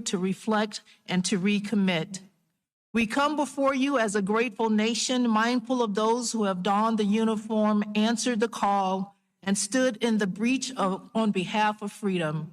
regroup, to reflect, and to recommit. We come before you as a grateful nation, mindful of those who have donned the uniform, answered the call, and stood in the breach on behalf of freedom.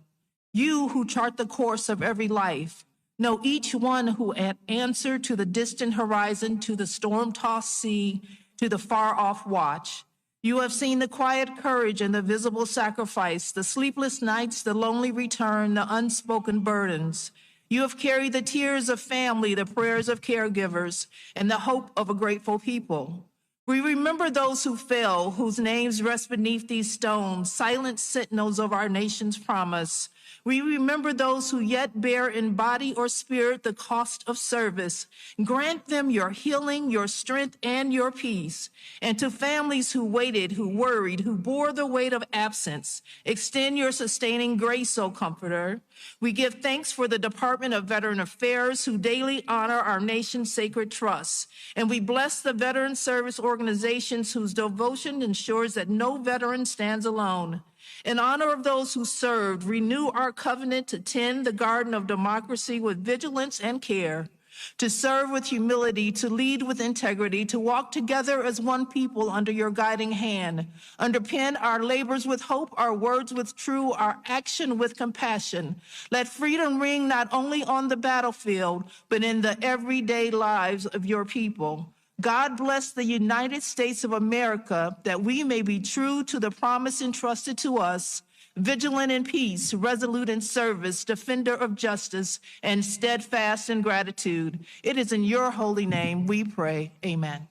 You who chart the course of every life, know each one who answered to the distant horizon, to the storm-tossed sea, to the far-off watch. You have seen the quiet courage and the visible sacrifice, the sleepless nights, the lonely return, the unspoken burdens. You have carried the tears of family, the prayers of caregivers, and the hope of a grateful people. We remember those who fell, whose names rest beneath these stones, silent sentinels of our nation's promise. We remember those who yet bear in body or spirit the cost of service. Grant them your healing, your strength, and your peace. And to families who waited, who worried, who bore the weight of absence, extend your sustaining grace, O Comforter. We give thanks for the Department of Veteran Affairs, who daily honor our nation's sacred trusts. And we bless the veteran service organizations whose devotion ensures that no veteran stands alone. In honor of those who served, renew our covenant to tend the garden of democracy with vigilance and care, to serve with humility, to lead with integrity, to walk together as one people under your guiding hand. Underpin our labors with hope, our words with truth, our action with compassion. Let freedom ring not only on the battlefield, but in the everyday lives of your people. God bless the United States of America, that we may be true to the promise entrusted to us, vigilant in peace, resolute in service, defender of justice, and steadfast in gratitude. It is in your holy name we pray. Amen.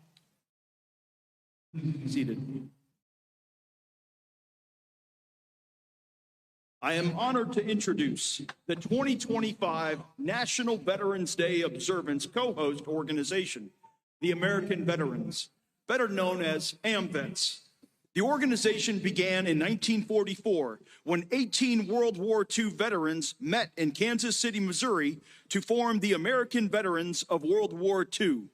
Seated. I am honored to introduce the 2025 National Veterans Day Observance co-host organization, the American Veterans, better known as AMVETS. The organization began in 1944 when 18 World War II veterans met in Kansas City, Missouri to form the American Veterans of World War II.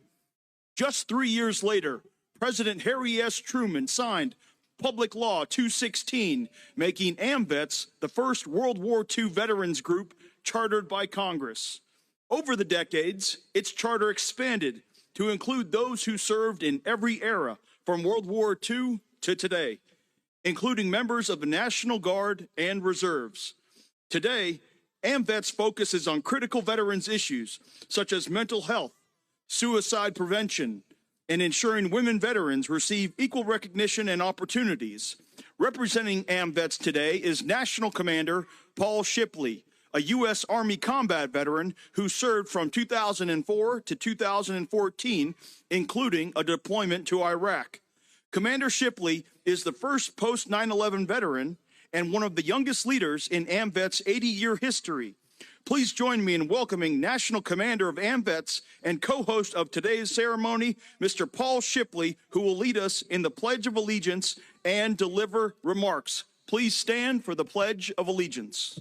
Just 3 years later, President Harry S. Truman signed Public Law 216, making AMVETS the first World War II veterans group chartered by Congress. Over the decades, its charter expanded to include those who served in every era from World War II to today, including members of the National Guard and Reserves. Today, AMVETS focuses on critical veterans issues such as mental health, suicide prevention, and ensuring women veterans receive equal recognition and opportunities. Representing AMVETS today is National Commander Paul Shipley, a U.S. Army combat veteran who served from 2004 to 2014, including a deployment to Iraq. Commander Shipley is the first post-9/11 veteran and one of the youngest leaders in AMVETS' 80-year history. Please join me in welcoming National Commander of AMVETS and co-host of today's ceremony, Mr. Paul Shipley, who will lead us in the Pledge of Allegiance and deliver remarks. Please stand for the Pledge of Allegiance.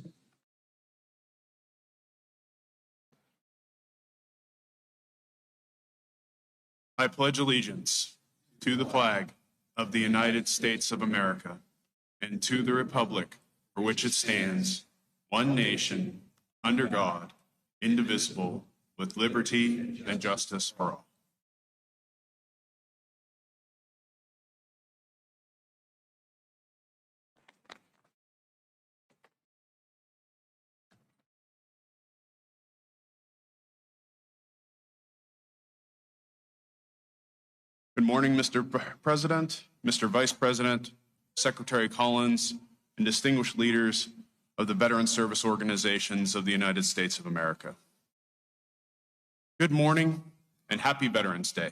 I pledge allegiance to the flag of the United States of America and to the republic for which it stands, one nation, under God, indivisible, with liberty and justice for all. Good morning, Mr. President, Mr. Vice President, Secretary Collins, and distinguished leaders of the veteran service organizations of the United States of America. Good morning and happy Veterans Day.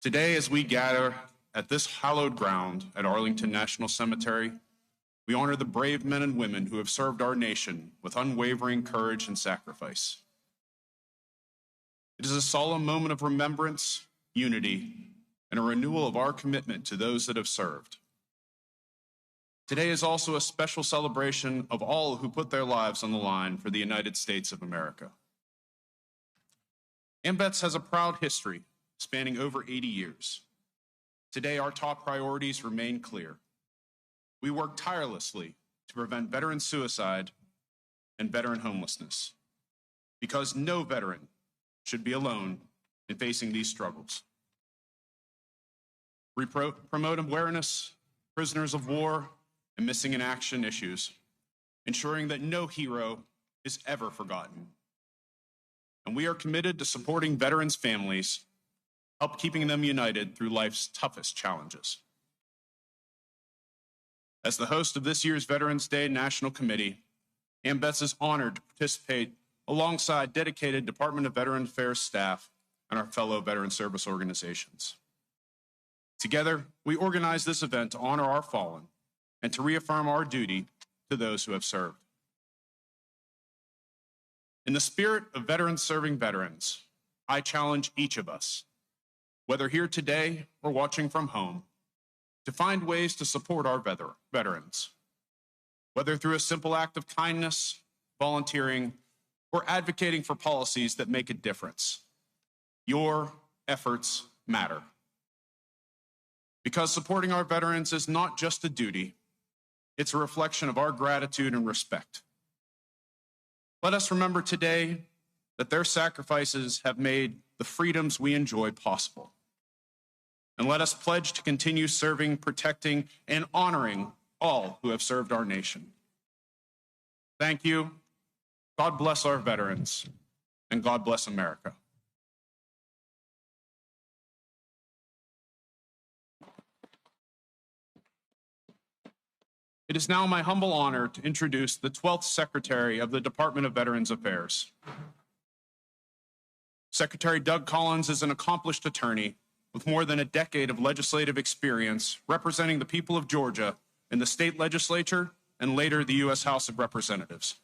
Today, as we gather at this hallowed ground at Arlington National Cemetery, we honor the brave men and women who have served our nation with unwavering courage and sacrifice. It is a solemn moment of remembrance, unity, and a renewal of our commitment to those that have served. Today is also a special celebration of all who put their lives on the line for the United States of America. AMVETS has a proud history spanning over 80 years. Today, our top priorities remain clear. We work tirelessly to prevent veteran suicide, and veteran homelessness, because no veteran should be alone in facing these struggles. We promote awareness, prisoners of war, and missing in action issues, ensuring that no hero is ever forgotten. And we are committed to supporting veterans' families, help keeping them united through life's toughest challenges. As the host of this year's Veterans Day National Committee, AMVETS is honored to participate alongside dedicated Department of Veteran Affairs staff and our fellow veteran service organizations. Together, we organize this event to honor our fallen and to reaffirm our duty to those who have served. In the spirit of veterans serving veterans, I challenge each of us, whether here today or watching from home, to find ways to support our veterans, whether through a simple act of kindness, volunteering, or advocating for policies that make a difference. Your efforts matter. Because supporting our veterans is not just a duty, it's a reflection of our gratitude and respect. Let us remember today that their sacrifices have made the freedoms we enjoy possible. And let us pledge to continue serving, protecting, and honoring all who have served our nation. Thank you. God bless our veterans, and God bless America. It is now my humble honor to introduce the 12th Secretary of the Department of Veterans Affairs. Secretary Doug Collins is an accomplished attorney with more than a decade of legislative experience representing the people of Georgia in the state legislature and later the U.S. House of Representatives.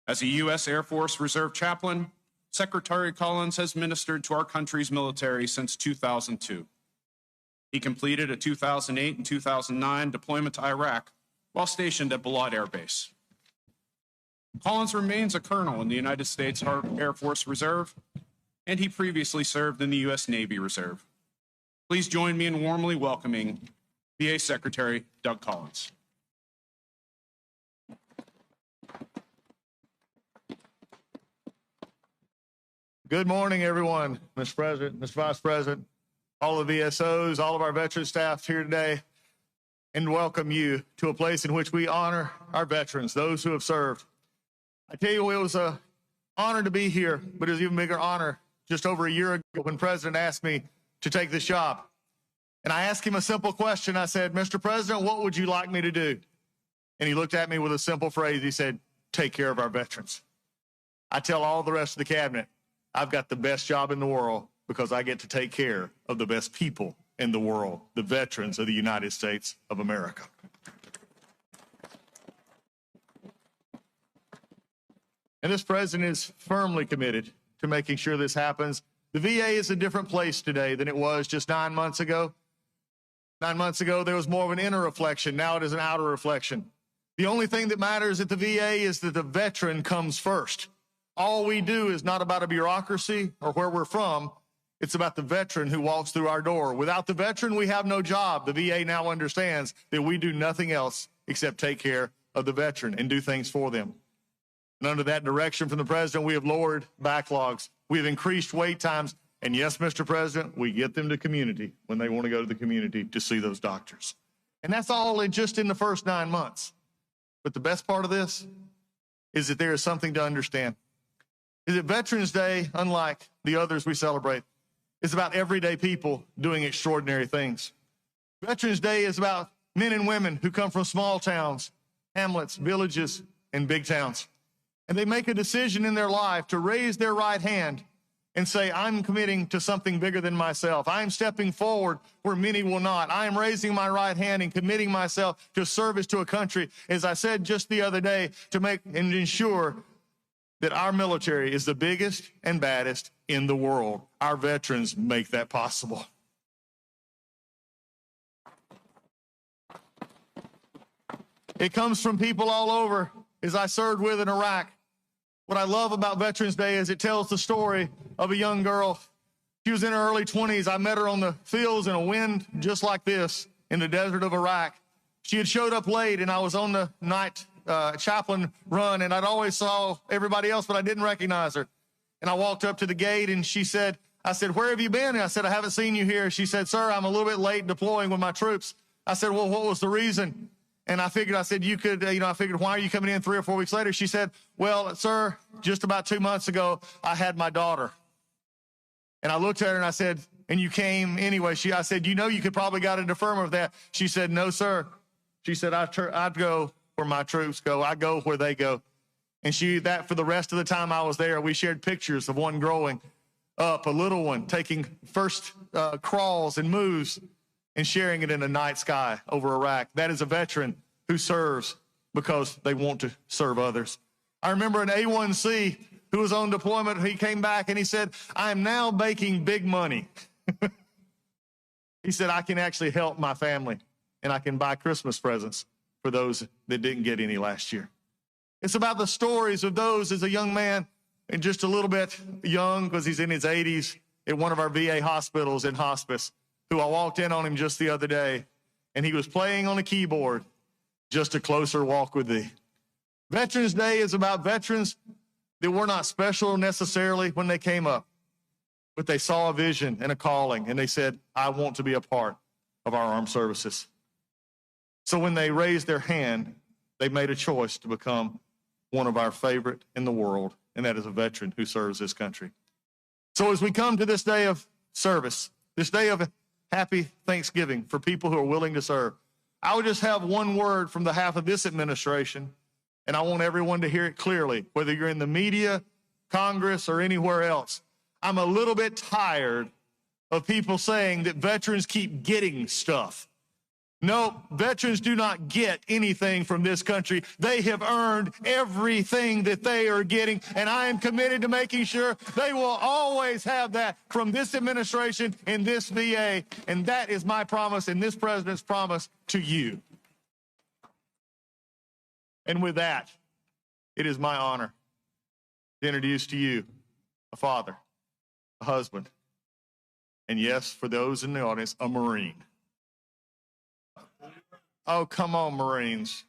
As a U.S. Air Force Reserve chaplain, Secretary Collins has ministered to our country's military since 2002. He completed a 2008 and 2009 deployment to Iraq while stationed at Balad Air Base. Collins remains a colonel in the United States Air Force Reserve, and he previously served in the U.S. Navy Reserve. Please join me in warmly welcoming VA Secretary Doug Collins. Good morning, everyone. Mr. President, Mr. Vice President, all the VSOs, all of our veteran staff here today, and welcome you to a place in which we honor our veterans, those who have served. I tell you, it was an honor to be here, but it was an even bigger honor just over a year ago when the President asked me to take this job. And I asked him a simple question. I said, Mr. President, what would you like me to do? And he looked at me with a simple phrase. He said, take care of our veterans. I tell all the rest of the cabinet, I've got the best job in the world because I get to take care of the best people in the world, the veterans of the United States of America. And this president is firmly committed to making sure this happens. The VA is a different place today than it was just 9 months ago. 9 months ago, there was more of an inner reflection. Now it is an outer reflection. The only thing that matters at the VA is that the veteran comes first. All we do is not about a bureaucracy or where we're from. It's about the veteran who walks through our door. Without the veteran, we have no job. The VA now understands that we do nothing else except take care of the veteran and do things for them. And under that direction from the president, we have lowered backlogs. We have increased wait times. And yes, Mr. President, we get them to community when they want to go to the community to see those doctors. And that's all just in the first 9 months. But the best part of this is that there is something to understand. Is that Veterans Day, unlike the others we celebrate, is about everyday people doing extraordinary things. Veterans Day is about men and women who come from small towns, hamlets, villages, and big towns. And they make a decision in their life to raise their right hand and say, I'm committing to something bigger than myself. I'm stepping forward where many will not. I am raising my right hand and committing myself to service to a country, as I said just the other day, to make and ensure that our military is the biggest and baddest in the world. Our veterans make that possible. It comes from people all over, as I served with in Iraq. What I love about Veterans Day is it tells the story of a young girl. She was in her early 20s. I met her on the fields in a wind just like this in the desert of Iraq. She had showed up late, and I was on the night chaplain run, and I'd always saw everybody else, but I didn't recognize her. And I walked up to the gate, and I said, where have you been? And I said, I haven't seen you here. She said, sir, I'm a little bit late deploying with my troops. I said, well, what was the reason? And I figured, I figured, why are you coming in 3 or 4 weeks later? She said, well, sir, just about 2 months ago, I had my daughter. And I looked at her and I said, and you came anyway. I said, you could probably got a deferment of that. She said, no, sir. She said, I'd go where my troops go. I go where they go. And that for the rest of the time I was there, we shared pictures of one growing up, a little one taking first crawls and moves and sharing it in the night sky over Iraq. That is a veteran who serves because they want to serve others. I remember an A1C who was on deployment. He came back and he said, I am now making big money. He said, I can actually help my family and I can buy Christmas presents for those that didn't get any last year. It's about the stories of those as a young man and just a little bit young because he's in his 80s at one of our VA hospitals in hospice, who I walked in on him just the other day, and he was playing on a keyboard, Just a Closer Walk with Thee. Veterans Day is about veterans that were not special necessarily when they came up, but they saw a vision and a calling, and they said, I want to be a part of our armed services. So when they raised their hand, they made a choice to become one of our favorite in the world, and that is a veteran who serves this country. So as we come to this day of service, this day of happy Thanksgiving for people who are willing to serve, I would just have one word from the half of this administration, and I want everyone to hear it clearly, whether you're in the media, Congress, or anywhere else. I'm a little bit tired of people saying that veterans keep getting stuff. No, veterans do not get anything from this country. They have earned everything that they are getting, and I am committed to making sure they will always have that from this administration and this VA, and that is my promise and this president's promise to you. And with that, it is my honor to introduce to you a father, a husband, and yes, for those in the audience, a Marine. Oh, come on, Marines.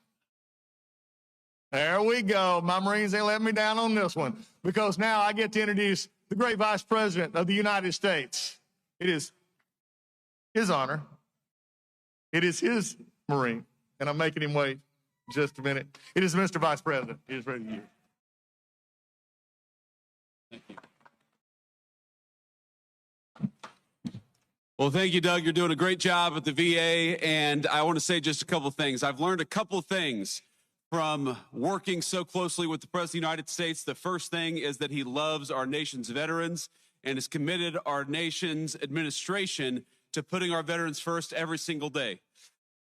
There we go. My Marines ain't letting me down on this one, because now I get to introduce the great Vice President of the United States. It is his honor. It is his Marine, and I'm making him wait just a minute. It is Mr. Vice President. He is ready to you. Thank you. Well, thank you, Doug. You're doing a great job at the VA, and I want to say just a couple of things. I've learned a couple of things from working so closely with the President of the United States. The first thing is that he loves our nation's veterans and has committed our nation's administration to putting our veterans first every single day.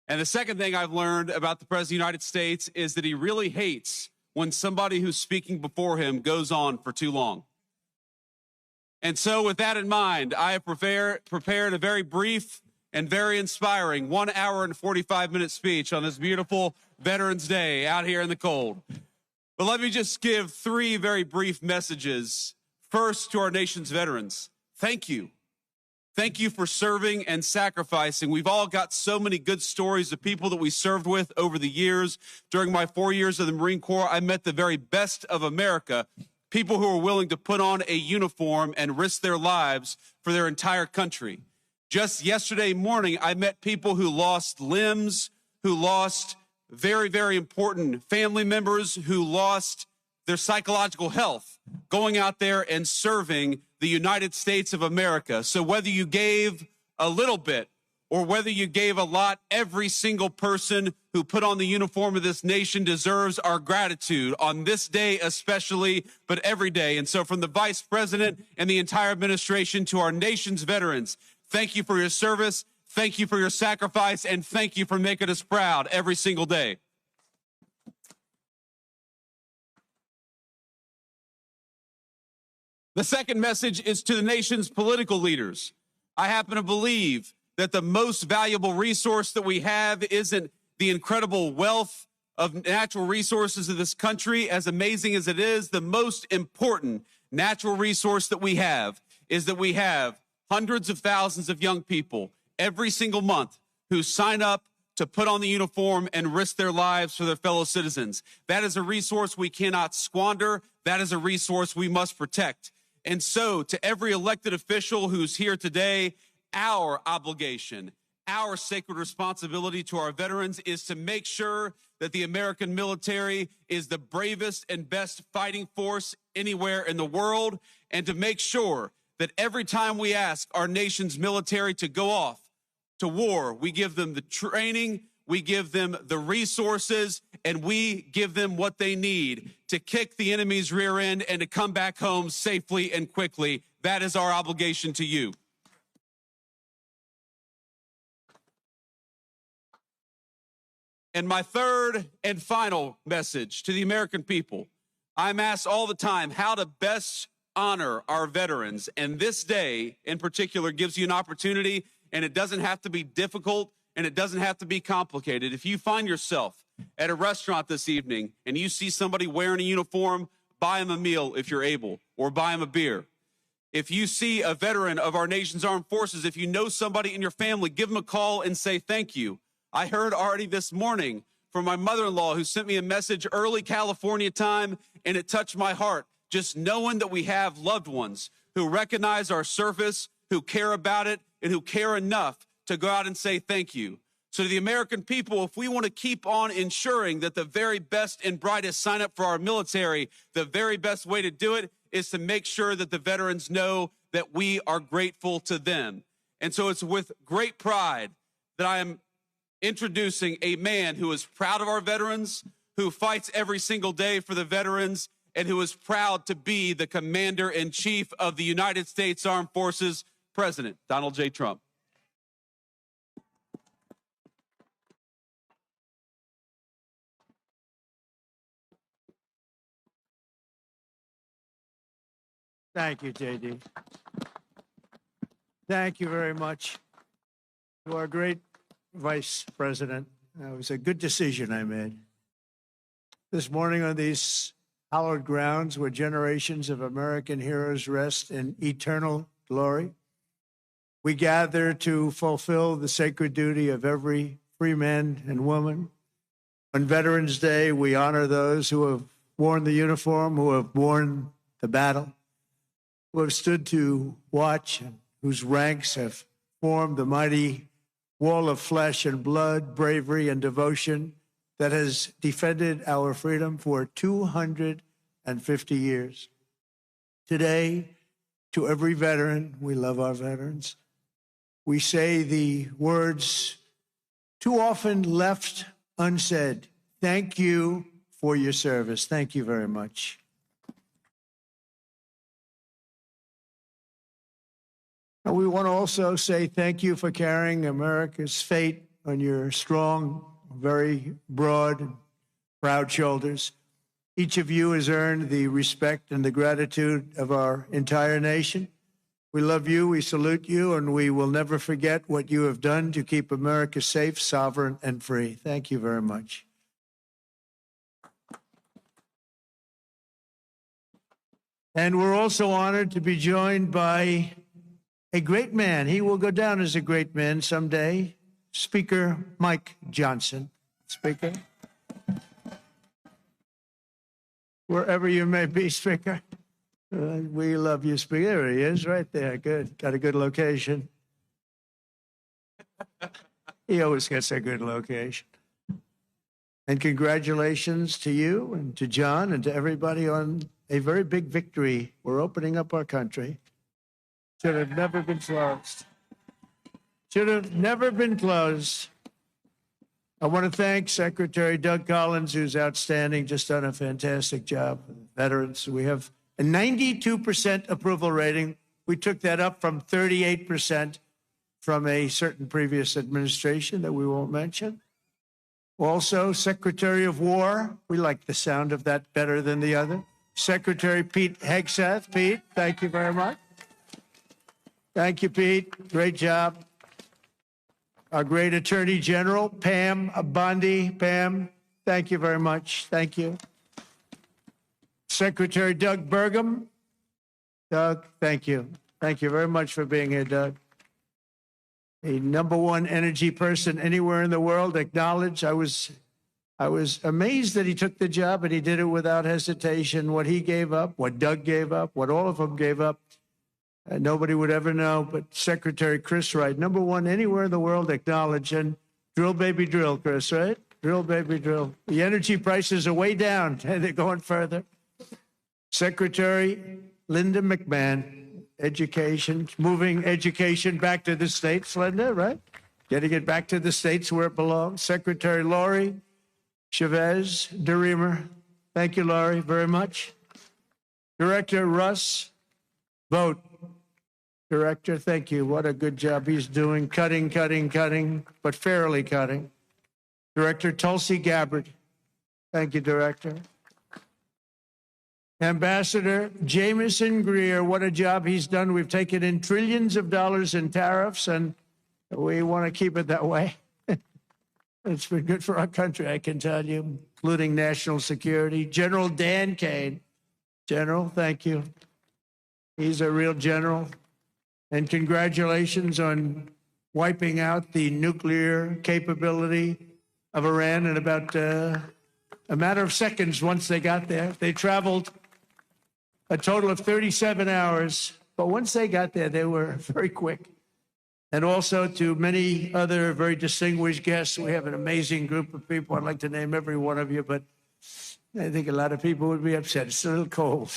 And the second thing I've learned about the President of the United States is that he really hates when somebody who's speaking before him goes on for too long. And so with that in mind, I have prepared a very brief and very inspiring 1 hour and 45-minute speech on this beautiful Veterans Day out here in the cold. But let me just give 3 very brief messages. First, to our nation's veterans, thank you. Thank you for serving and sacrificing. We've all got so many good stories of people that we served with over the years. During my 4 years of the Marine Corps, I met the very best of America. People who are willing to put on a uniform and risk their lives for their entire country. Just yesterday morning, I met people who lost limbs, who lost very, very important family members, who lost their psychological health, going out there and serving the United States of America. So whether you gave a little bit or whether you gave a lot, every single person who put on the uniform of this nation deserves our gratitude on this day especially, but every day. And so from the Vice President and the entire administration to our nation's veterans, thank you for your service, thank you for your sacrifice, and thank you for making us proud every single day. The second message is to the nation's political leaders. I happen to believe that the most valuable resource that we have isn't the incredible wealth of natural resources of this country, as amazing as it is. The most important natural resource that we have is that we have hundreds of thousands of young people every single month who sign up to put on the uniform and risk their lives for their fellow citizens. That is a resource we cannot squander. That is a resource we must protect. And so, to every elected official who's here today, our obligation, our sacred responsibility to our veterans is to make sure that the American military is the bravest and best fighting force anywhere in the world, and to make sure that every time we ask our nation's military to go off to war, we give them the training, we give them the resources, and we give them what they need to kick the enemy's rear end and to come back home safely and quickly. That is our obligation to you. And my third and final message to the American people, I'm asked all the time how to best honor our veterans. And this day in particular gives you an opportunity, and it doesn't have to be difficult and it doesn't have to be complicated. If you find yourself at a restaurant this evening and you see somebody wearing a uniform, buy them a meal if you're able, or buy them a beer. If you see a veteran of our nation's armed forces, if you know somebody in your family, give them a call and say thank you. I heard already this morning from my mother-in-law who sent me a message early California time, and it touched my heart. Just knowing that we have loved ones who recognize our service, who care about it, and who care enough to go out and say thank you. So to the American people, if we want to keep on ensuring that the very best and brightest sign up for our military, the very best way to do it is to make sure that the veterans know that we are grateful to them. And so it's with great pride that I am introducing a man who is proud of our veterans, who fights every single day for the veterans, and who is proud to be the Commander-in-Chief of the United States Armed Forces, President Donald J. Trump. Thank you, JD. Thank you very much to our great Vice President. It was a good decision I made. This morning on these hallowed grounds where generations of American heroes rest in eternal glory, we gather to fulfill the sacred duty of every free man and woman. On Veterans Day, we honor those who have worn the uniform, who have borne the battle, who have stood to watch, and whose ranks have formed the mighty wall of flesh and blood, bravery and devotion that has defended our freedom for 250 years. Today, to every veteran, we love our veterans, we say the words too often left unsaid. Thank you for your service. Thank you very much. And we want to also say thank you for carrying America's fate on your strong, very broad, and proud shoulders. Each of you has earned the respect and the gratitude of our entire nation. We love you, we salute you, and we will never forget what you have done to keep America safe, sovereign, and free. Thank you very much. And we're also honored to be joined by a great man. He will go down as a great man someday. Speaker Mike Johnson. Speaker. Wherever you may be, Speaker. We love you, Speaker. There he is, right there. Good. Got a good location. He always gets a good location. And congratulations to you and to John and to everybody on a very big victory. We're opening up our country. Should have never been closed. Should have never been closed. I want to thank Secretary Doug Collins, who's outstanding, just done a fantastic job with veterans. We have a 92% approval rating. We took that up from 38% from a certain previous administration that we won't mention. Also, Secretary of War, we like the sound of that better than the other. Secretary Pete Hegseth. Pete, thank you very much. Thank you, Pete. Great job. Our great Attorney General, Pam Bondi. Pam, thank you very much. Thank you. Secretary Doug Burgum. Doug, thank you. Thank you very much for being here, Doug. a #1 energy person anywhere in the world, acknowledged. I was amazed that he took the job, and he did it without hesitation. What he gave up, what Doug gave up, what all of them gave up, nobody would ever know. But Secretary Chris Wright, #1 anywhere in the world, acknowledged. And drill, baby, drill, Chris, right? Drill, baby, drill. The energy prices are way down, and they're going further. Secretary Linda McMahon, education, moving education back to the states, Linda, right? Getting it back to the states where it belongs. Secretary Laurie Chavez DeReamer, thank you, Laurie, very much. Director Russ Vogt, Director, thank you. What a good job he's doing. Cutting, but fairly cutting. Director Tulsi Gabbard, thank you, Director. Ambassador Jameson Greer, what a job he's done. We've taken in trillions of dollars in tariffs, and we want to keep it that way. It's been good for our country, I can tell you, including national security. General Dan Kane. General, thank you. He's a real general. And congratulations on wiping out the nuclear capability of Iran in about a matter of seconds once they got there. They traveled a total of 37 hours, but once they got there, they were very quick. And also to many other very distinguished guests. We have an amazing group of people. I'd like to name every one of you, but I think a lot of people would be upset. It's a little cold.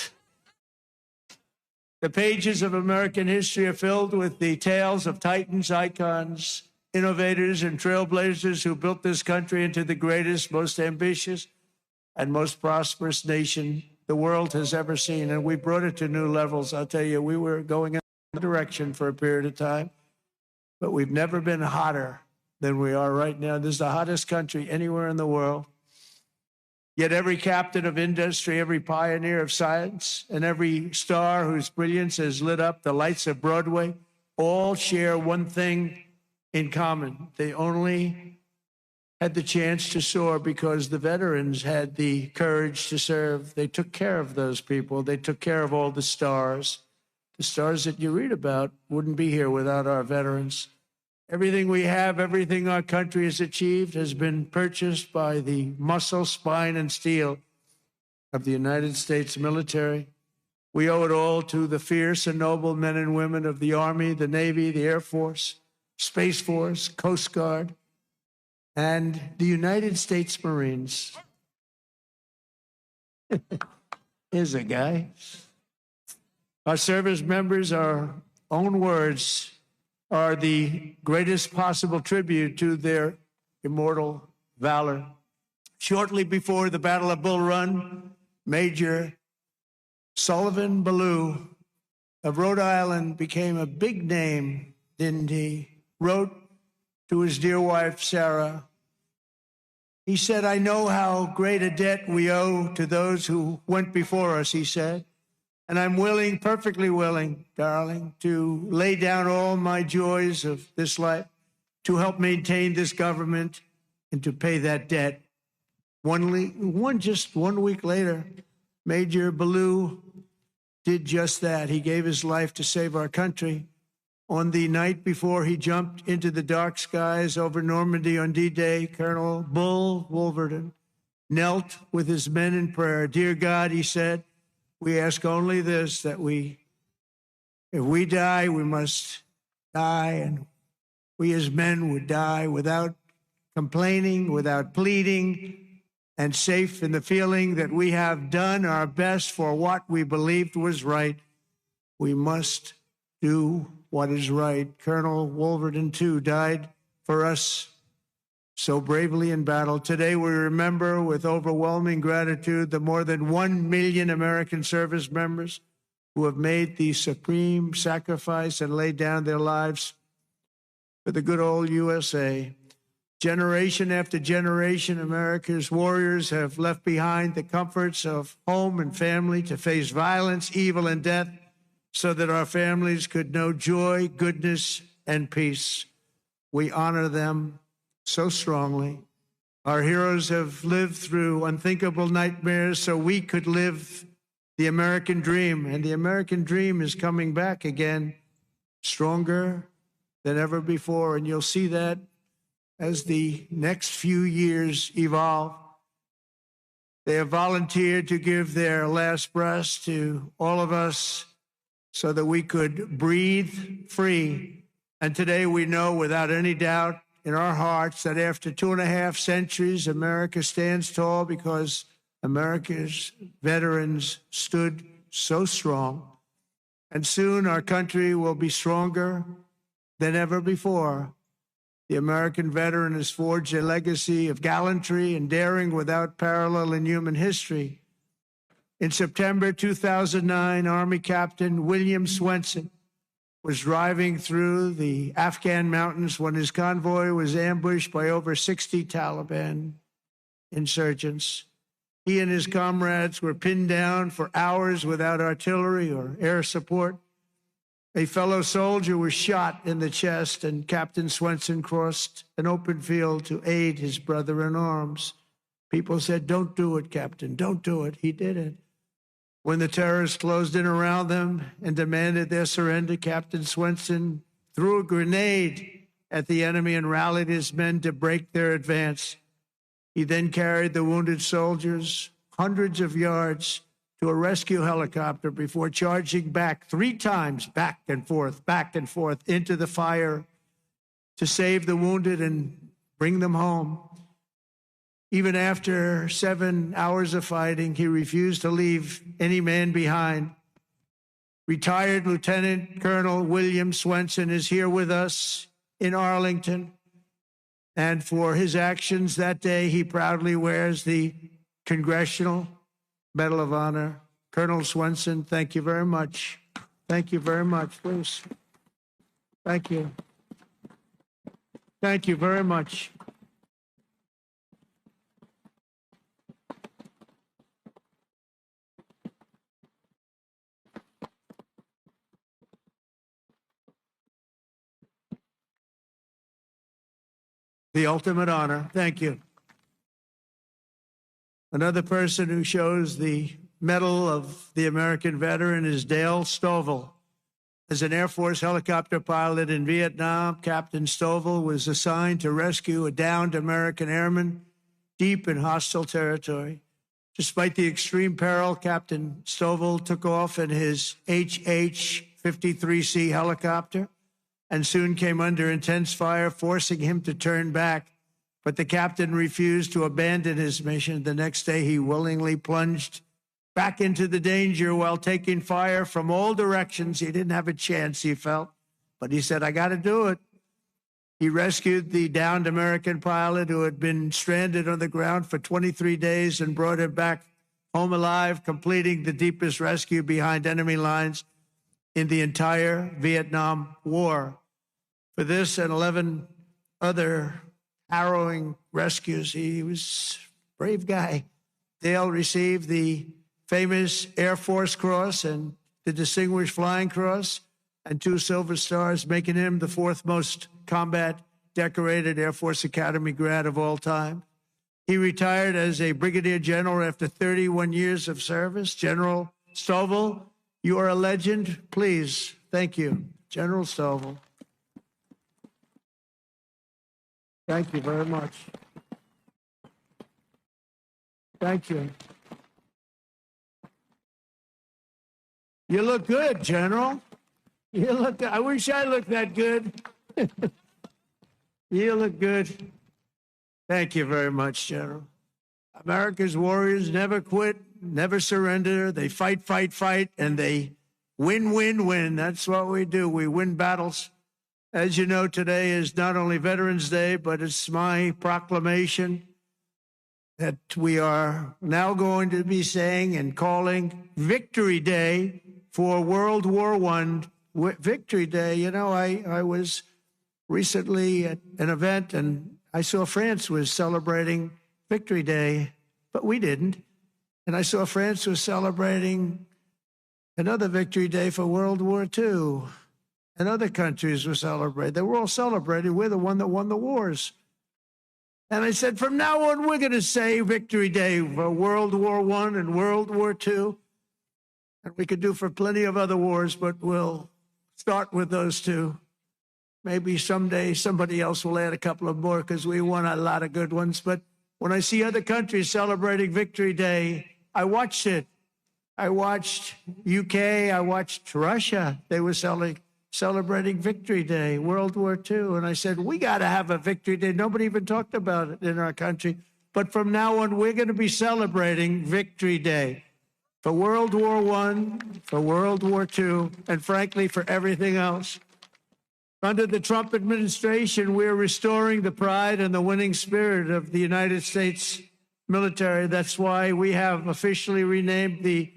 The pages of American history are filled with the tales of titans, icons, innovators, and trailblazers who built this country into the greatest, most ambitious, and most prosperous nation the world has ever seen. And we brought it to new levels. I'll tell you, we were going in a direction for a period of time, but we've never been hotter than we are right now. This is the hottest country anywhere in the world. Yet every captain of industry, every pioneer of science, and every star whose brilliance has lit up the lights of Broadway all share one thing in common. They only had the chance to soar because the veterans had the courage to serve. They took care of those people. They took care of all the stars. The stars that you read about wouldn't be here without our veterans. Everything we have, everything our country has achieved has been purchased by the muscle, spine, and steel of the United States military. We owe it all to the fierce and noble men and women of the Army, the Navy, the Air Force, Space Force, Coast Guard, and the United States Marines. Here's a guy. Our service members, our own words, are the greatest possible tribute to their immortal valor. Shortly before the Battle of Bull Run, Major Sullivan Ballou of Rhode Island became a big name, didn't he? Wrote to his dear wife, Sarah. He said, "I know how great a debt we owe to those who went before us," he said. "And I'm willing, perfectly willing, darling, to lay down all my joys of this life to help maintain this government and to pay that debt." Just 1 week later, Major Ballou did just that. He gave his life to save our country. On the night before he jumped into the dark skies over Normandy on D-Day, Colonel Bull Wolverton knelt with his men in prayer. "Dear God," he said, "we ask only this, that if we die, we must die, and we as men would die without complaining, without pleading, and safe in the feeling that we have done our best for what we believed was right. We must do what is right." Colonel Wolverton, too, died for us so bravely in battle. Today, we remember with overwhelming gratitude the more than 1 million American service members who have made the supreme sacrifice and laid down their lives for the good old USA. Generation after generation, America's warriors have left behind the comforts of home and family to face violence, evil, and death so that our families could know joy, goodness, and peace. We honor them so strongly. Our heroes have lived through unthinkable nightmares so we could live the American dream. And the American dream is coming back again, stronger than ever before, and you'll see that as the next few years evolve. They have volunteered to give their last breaths to all of us so that we could breathe free. And today we know without any doubt in our hearts that after 2.5 centuries, America stands tall because America's veterans stood so strong. And soon our country will be stronger than ever before. The American veteran has forged a legacy of gallantry and daring without parallel in human history. In September 2009, Army Captain William Swenson was driving through the Afghan mountains when his convoy was ambushed by over 60 Taliban insurgents. He and his comrades were pinned down for hours without artillery or air support. A fellow soldier was shot in the chest, and Captain Swenson crossed an open field to aid his brother in arms. People said, "Don't do it, Captain, don't do it." He did it. When the terrorists closed in around them and demanded their surrender, Captain Swenson threw a grenade at the enemy and rallied his men to break their advance. He then carried the wounded soldiers hundreds of yards to a rescue helicopter before charging back 3 times, back and forth, into the fire to save the wounded and bring them home. Even after 7 hours of fighting, he refused to leave any man behind. Retired Lieutenant Colonel William Swenson is here with us in Arlington. And for his actions that day, he proudly wears the Congressional Medal of Honor. Colonel Swenson, thank you very much. Thank you very much, please. Thank you. Thank you very much. The ultimate honor. Thank you. Another person who shows the Medal of the American Veteran is Dale Stovall. As an Air Force helicopter pilot in Vietnam, Captain Stovall was assigned to rescue a downed American airman deep in hostile territory. Despite the extreme peril, Captain Stovall took off in his HH-53C helicopter and soon came under intense fire, forcing him to turn back. But the captain refused to abandon his mission. The next day, he willingly plunged back into the danger while taking fire from all directions. He didn't have a chance, he felt, but he said, "I got to do it." He rescued the downed American pilot who had been stranded on the ground for 23 days and brought him back home alive, completing the deepest rescue behind enemy lines in the entire Vietnam War. For this and 11 other harrowing rescues, he was a brave guy. Dale received the famous Air Force Cross and the Distinguished Flying Cross and 2 Silver Stars, making him the 4th most combat decorated Air Force Academy grad of all time. He retired as a brigadier general after 31 years of service. General Stovall, you are a legend. Please, thank you. General Stovall. Thank you very much. Thank you. You look good, General. You look, I wish I looked that good. You look good. Thank you very much, General. America's warriors never quit, never surrender. They fight, fight, fight, and they win, win, win. That's what we do. We win battles. As you know, today is not only Veterans Day, but it's my proclamation that we are now going to be saying and calling Victory Day for World War I. Victory Day. You know, I was recently at an event and I saw France was celebrating Victory Day, but we didn't. And I saw France was celebrating another Victory Day for World War II. And other countries were celebrating. They were all celebrating. We're the one that won the wars. And I said, from now on, we're going to say Victory Day for World War I and World War II. And we could do for plenty of other wars, but we'll start with those 2. Maybe someday somebody else will add a couple of more because we won a lot of good ones. But when I see other countries celebrating Victory Day, I watched it. I watched UK, I watched Russia. They were celebrating Victory Day, World War II. And I said, we got to have a Victory Day. Nobody even talked about it in our country. But from now on, we're going to be celebrating Victory Day for World War I, for World War II, and frankly, for everything else. Under the Trump administration, we're restoring the pride and the winning spirit of the United States military. That's why we have officially renamed the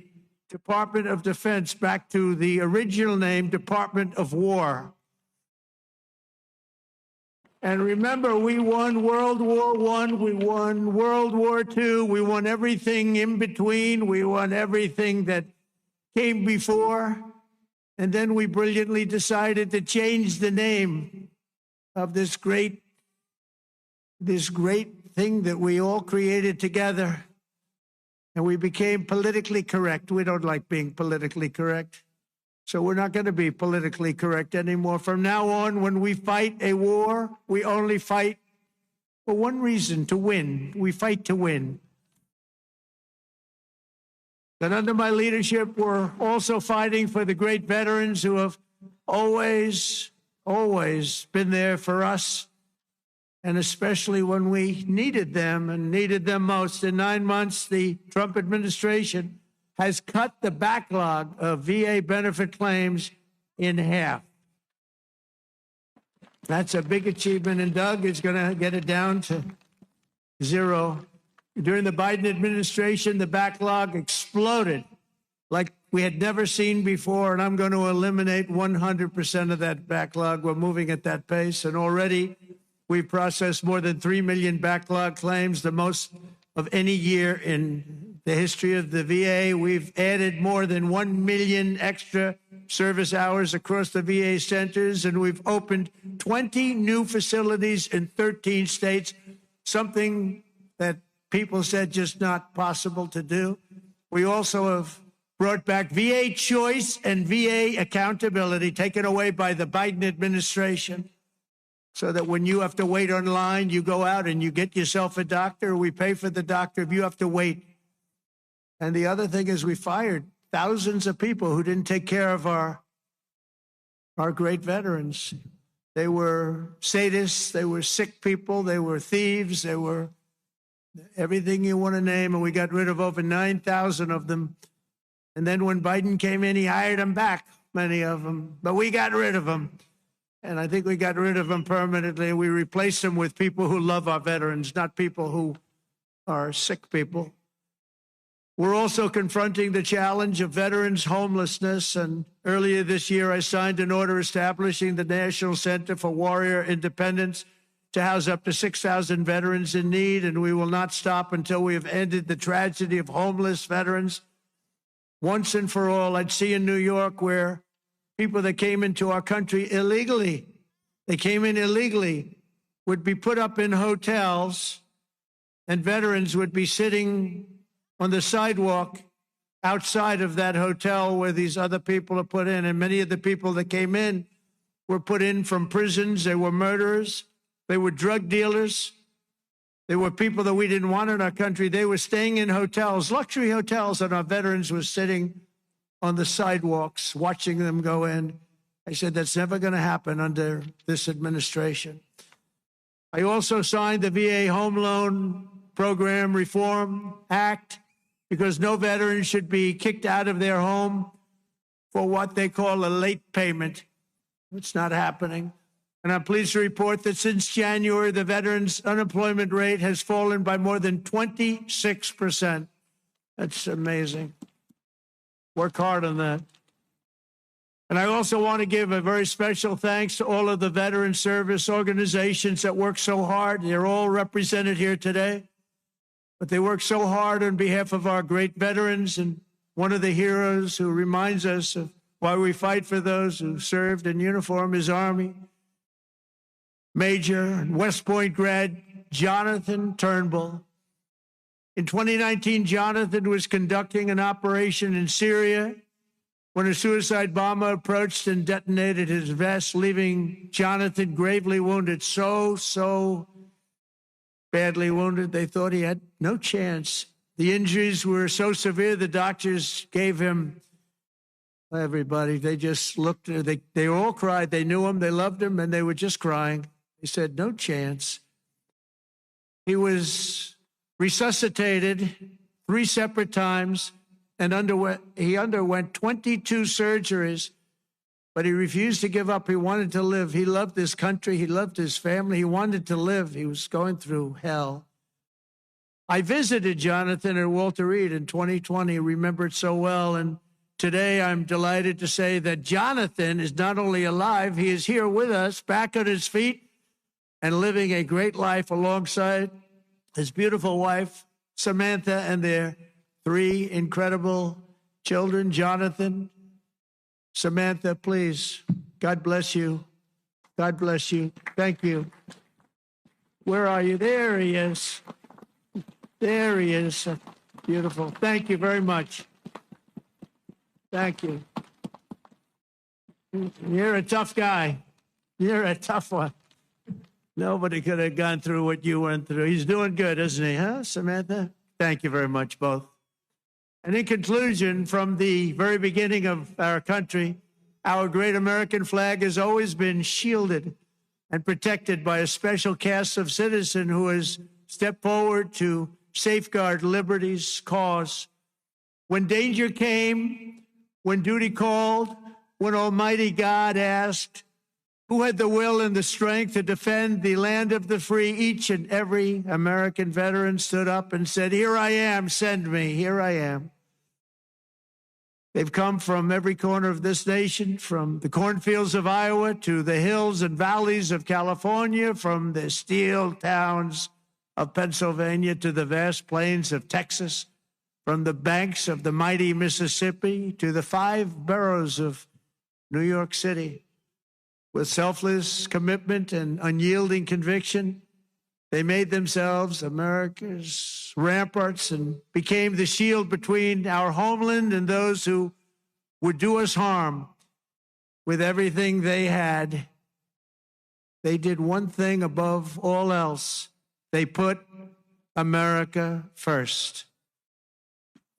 Department of Defense back to the original name, Department of War. And remember, we won World War I, we won World War II, we won everything in between, we won everything that came before. And then we brilliantly decided to change the name of this great thing that we all created together. And we became politically correct. We don't like being politically correct. So we're not going to be politically correct anymore. From now on, when we fight a war, we only fight for one reason, to win. We fight to win. And under my leadership, we're also fighting for the great veterans who have always been there for us, and especially when we needed them and needed them most. In 9 months, the Trump administration has cut the backlog of VA benefit claims in half. That's a big achievement, and Doug is going to get it down to zero. During the Biden administration, the backlog exploded like we had never seen before, and I'm going to eliminate 100% of that backlog. We're moving at that pace, and already we've processed more than 3 million backlog claims, the most of any year in the history of the VA. We've added more than 1 million extra service hours across the VA centers, and we've opened 20 new facilities in 13 states, something that people said just not possible to do. We also have brought back VA choice and VA accountability, taken away by the Biden administration, so that when you have to wait online, you go out and you get yourself a doctor. We pay for the doctor if you have to wait. And the other thing is we fired thousands of people who didn't take care of our great veterans. They were sadists, they were sick people, they were thieves, they were everything you want to name, and we got rid of over 9,000 of them. And then when Biden came in, he hired them back, many of them, but we got rid of them. And I think we got rid of them permanently. We replaced them with people who love our veterans, not people who are sick people. We're also confronting the challenge of veterans' homelessness. And earlier this year, I signed an order establishing the National Center for Warrior Independence to house up to 6,000 veterans in need. And we will not stop until we have ended the tragedy of homeless veterans once and for all. I'd see in New York where people that came into our country illegally, would be put up in hotels, and veterans would be sitting on the sidewalk outside of that hotel where these other people are put in. And many of the people that came in were put in from prisons. They were murderers. They were drug dealers. They were people that we didn't want in our country. They were staying in hotels, luxury hotels, and our veterans were sitting on the sidewalks watching them go in. I said, that's never going to happen under this administration. I also signed the VA Home Loan Program Reform Act, because no veteran should be kicked out of their home for what they call a late payment. It's not happening. And I'm pleased to report that since January, the veterans' unemployment rate has fallen by more than 26%. That's amazing. Work hard on that. And I also want to give a very special thanks to all of the veteran service organizations that work so hard. They're all represented here today. But they work so hard on behalf of our great veterans, and one of the heroes who reminds us of why we fight for those who served in uniform is Army Major and West Point grad Jonathan Turnbull. In 2019, Jonathan was conducting an operation in Syria when a suicide bomber approached and detonated his vest, leaving Jonathan gravely wounded, so badly wounded, they thought he had no chance. The injuries were so severe, the doctors gave him, everybody, they just looked, they all cried. They knew him, they loved him, and they were just crying. They said, no chance. He was resuscitated 3 separate times and he underwent 22 surgeries, but he refused to give up. He wanted to live. He loved this country. He loved his family. He wanted to live. He was going through hell. I visited Jonathan at Walter Reed in 2020, remember it so well. And today I'm delighted to say that Jonathan is not only alive, he is here with us, back on his feet and living a great life alongside his beautiful wife, Samantha, and their 3 incredible children. Jonathan, Samantha, please, God bless you. God bless you. Thank you. Where are you? There he is. There he is. Beautiful. Thank you very much. Thank you. You're a tough guy. You're a tough one. Nobody could have gone through what you went through. He's doing good, isn't he, huh, Samantha? Thank you very much, both. And in conclusion, from the very beginning of our country, our great American flag has always been shielded and protected by a special cast of citizens who has stepped forward to safeguard liberty's cause. When danger came, when duty called, when Almighty God asked, who had the will and the strength to defend the land of the free, each and every American veteran stood up and said, here I am, send me, here I am. They've come from every corner of this nation, from the cornfields of Iowa to the hills and valleys of California, from the steel towns of Pennsylvania to the vast plains of Texas, from the banks of the mighty Mississippi to the 5 boroughs of New York City. With selfless commitment and unyielding conviction, they made themselves America's ramparts and became the shield between our homeland and those who would do us harm. With everything they had, they did one thing above all else. They put America first.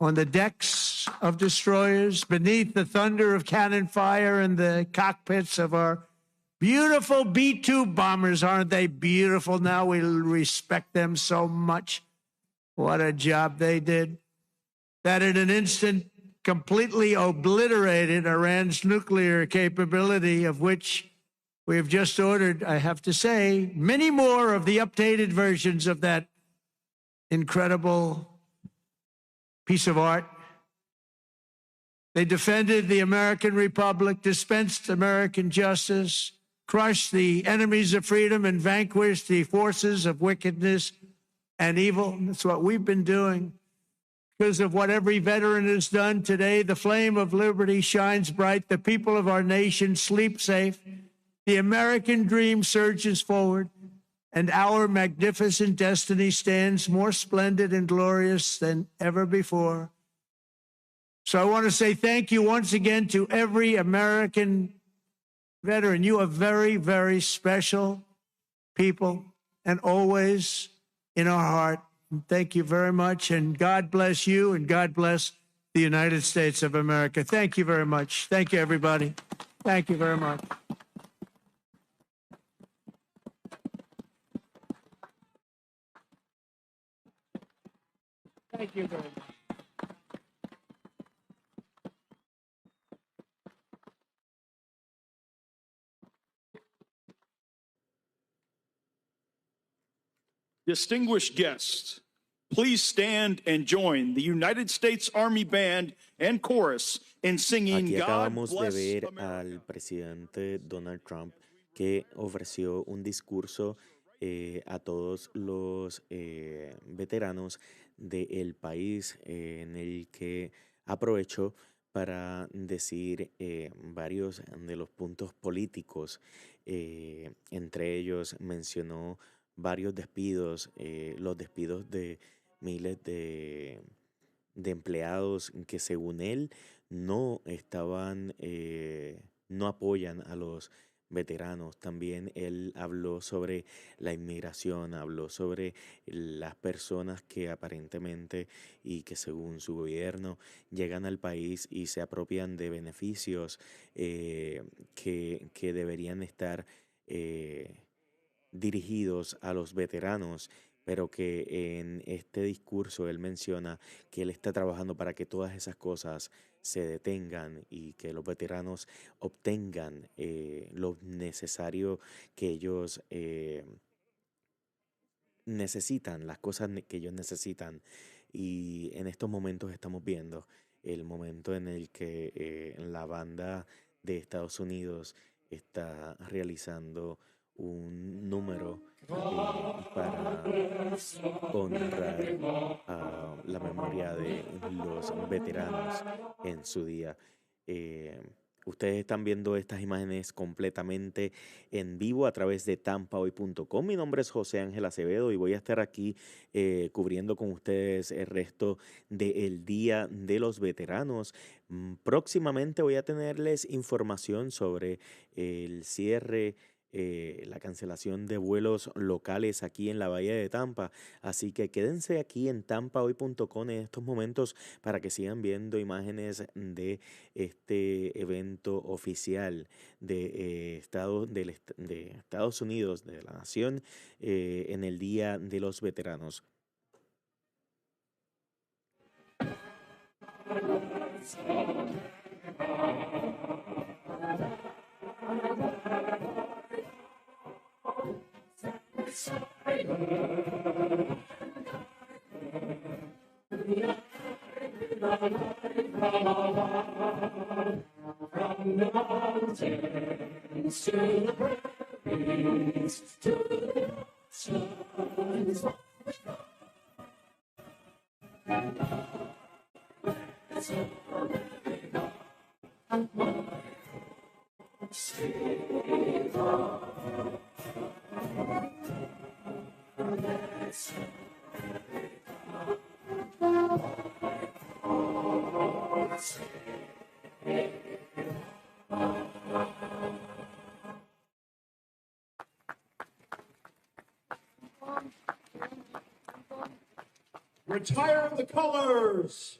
On the decks of destroyers, beneath the thunder of cannon fire, in the cockpits of our beautiful B-2 bombers. Aren't they beautiful now? We respect them so much. What a job they did. That in an instant completely obliterated Iran's nuclear capability, of which we have just ordered, I have to say, many more of the updated versions of that incredible piece of art. They defended the American Republic, dispensed American justice, crushed the enemies of freedom, and vanquished the forces of wickedness and evil. That's what we've been doing. Because of what every veteran has done today, the flame of liberty shines bright. The people of our nation sleep safe. The American dream surges forward, and our magnificent destiny stands more splendid and glorious than ever before. So I want to say thank you once again to every American veteran. You are very, very special people and always in our heart. And thank you very much. And God bless you, and God bless the United States of America. Thank you very much. Thank you, everybody. Thank you very much. Thank you very much. Distinguished guests, please stand and join the United States Army Band and Chorus in singing Aquí God acabamos de Bless ver America. al presidente Donald Trump, que ofreció un discurso a todos los veteranos del país, en el que aprovechó para decir varios de los puntos políticos. Entre ellos mencionó varios despidos, los despidos de miles de empleados que, según él, no estaban, no apoyan a los veteranos. También él habló sobre la inmigración, habló sobre las personas que aparentemente y que según su gobierno llegan al país y se apropian de beneficios que deberían estar dirigidos a los veteranos, pero que en este discurso él menciona que él está trabajando para que todas esas cosas se detengan y que los veteranos obtengan lo necesario que ellos necesitan, las cosas que ellos necesitan. Y en estos momentos estamos viendo el momento en el que la banda de Estados Unidos está realizando un número para honrar la memoria de los veteranos en su día. Eh, Ustedes están viendo estas imágenes completamente en vivo a través de tampahoy.com. Mi nombre es José Ángel Acevedo y voy a estar aquí cubriendo con ustedes el resto del Día de los Veteranos. Próximamente voy a tenerles información sobre el cierre, la cancelación de vuelos locales aquí en la Bahía de Tampa. Así que quédense aquí en tampahoy.com en estos momentos para que sigan viendo imágenes de este evento oficial de, de Estados Unidos, de la nación, en el Día de los Veteranos. Retire the colors.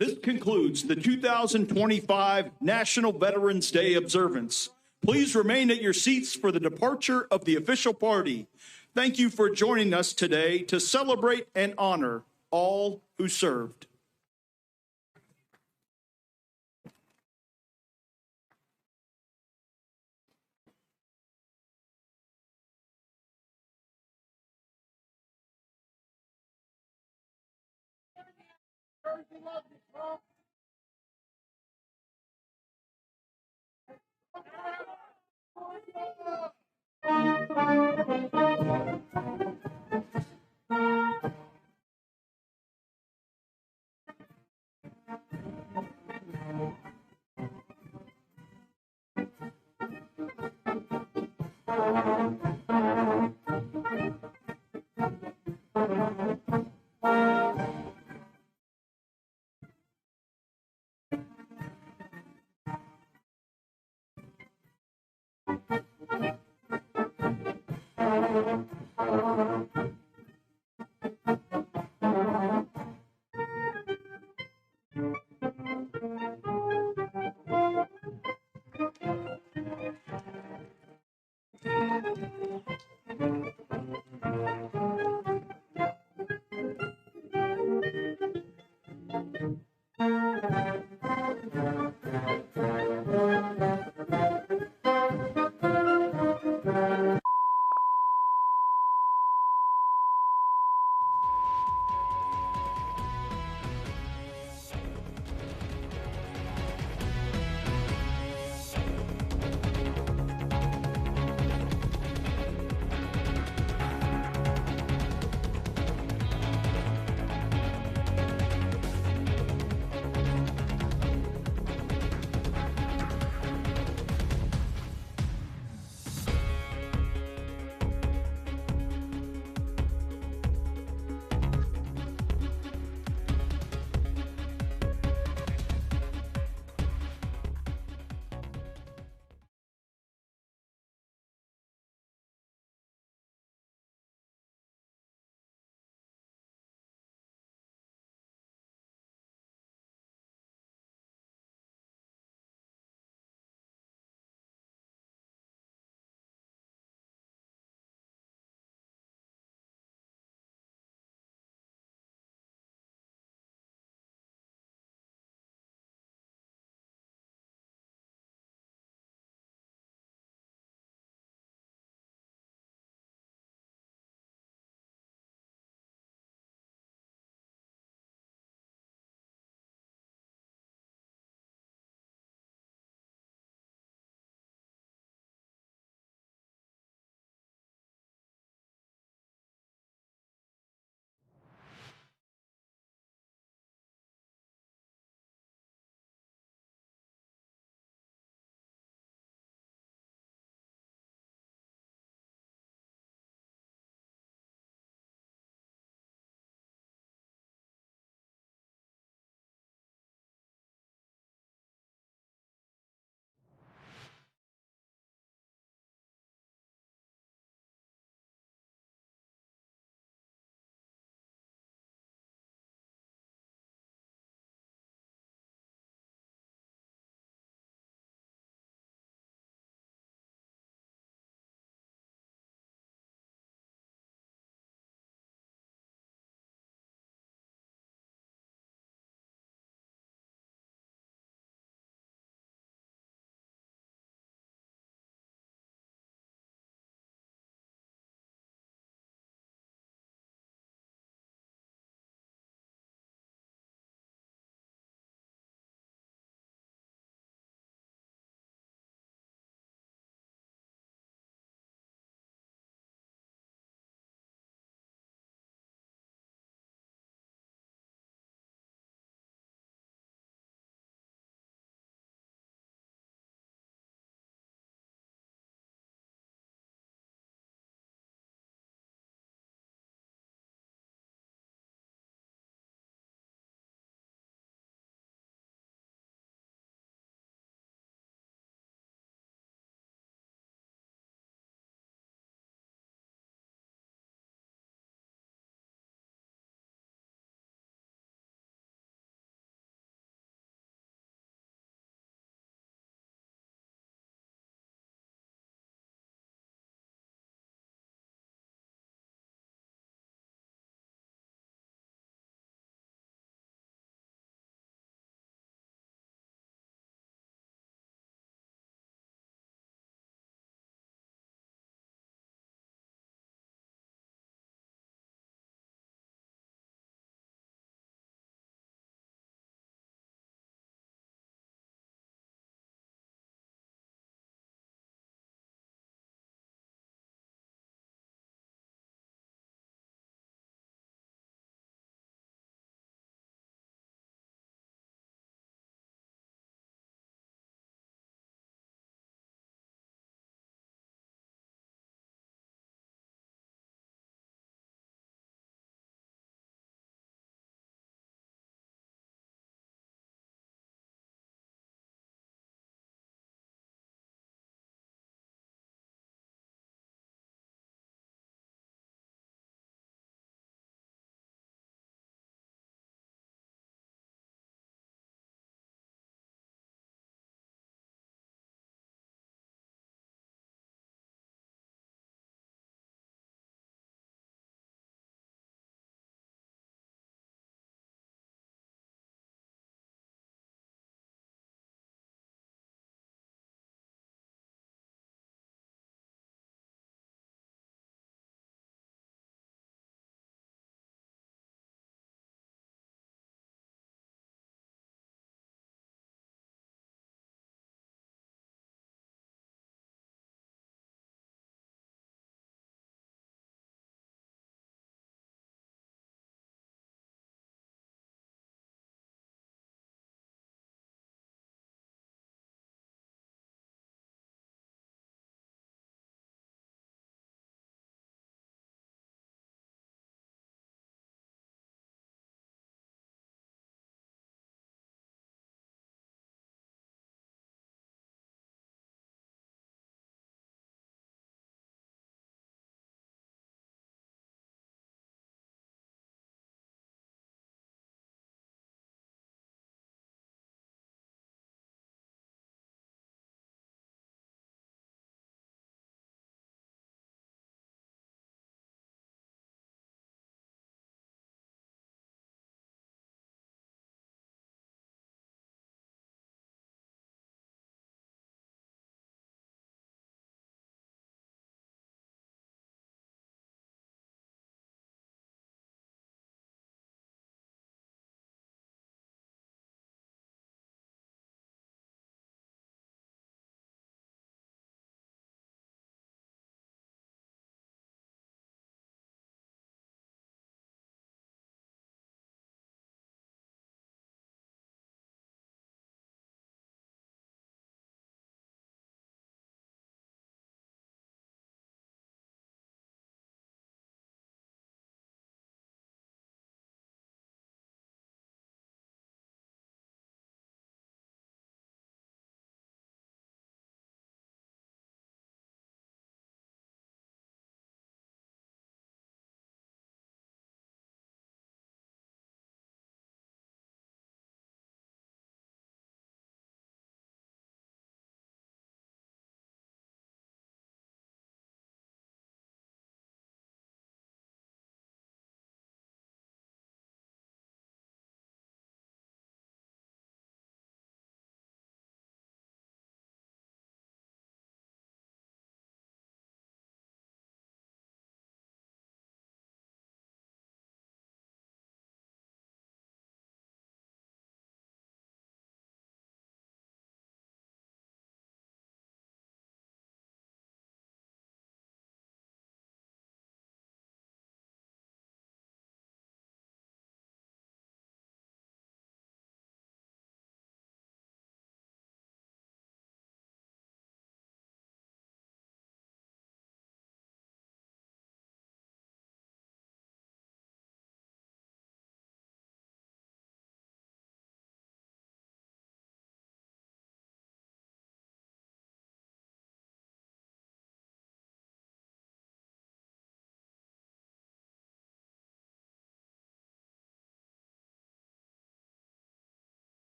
This concludes the 2025 National Veterans Day observance. Please remain at your seats for the departure of the official party. Thank you for joining us today to celebrate and honor all who served.